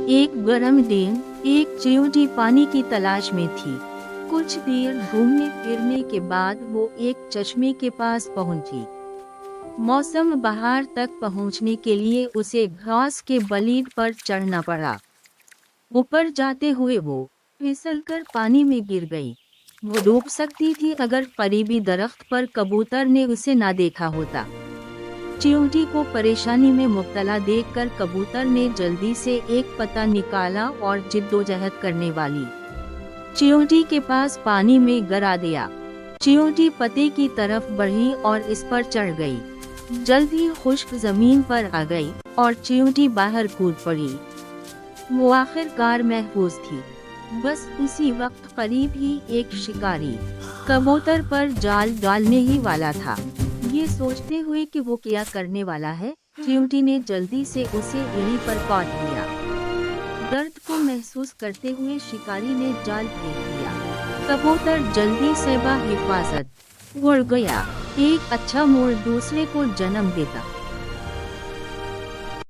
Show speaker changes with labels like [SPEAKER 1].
[SPEAKER 1] एक गर्म दिन एक चिंटी पानी की तलाश में थी। कुछ देर घूमने फिरने के बाद वो एक चश्मे के पास पहुंची। मौसम बहार तक पहुंचने के लिए उसे घास के बलीड पर चढ़ना पड़ा। ऊपर जाते हुए वो फिसलकर पानी में गिर गई। वो डूब सकती थी अगर करीबी दरख्त पर कबूतर ने उसे ना देखा होता। चिंटी को परेशानी में मुब्तला देखकर कबूतर ने जल्दी से एक पत्ता निकाला और जिद्दोजहद करने वाली चिंटी के पास पानी में गिरा दिया। चिंटी पत्ते की तरफ बढ़ी और इस पर चढ़ गई। जल्द ही खुश्क जमीन पर आ गई और चिंटी बाहर कूद पड़ी। वो आखिरकार महफूज थी। बस उसी वक्त करीब ही एक शिकारी कबूतर पर जाल डालने ही वाला था। ये सोचते हुए कि वो क्या करने वाला है, चिंटी ने जल्दी से उसे एड़ी पर काट लिया। दर्द को महसूस करते हुए शिकारी ने जाल फेंक दिया। कबूतर जल्दी से बाहिफाजत उड़ गया। एक अच्छा मोड़ दूसरे को जन्म देता।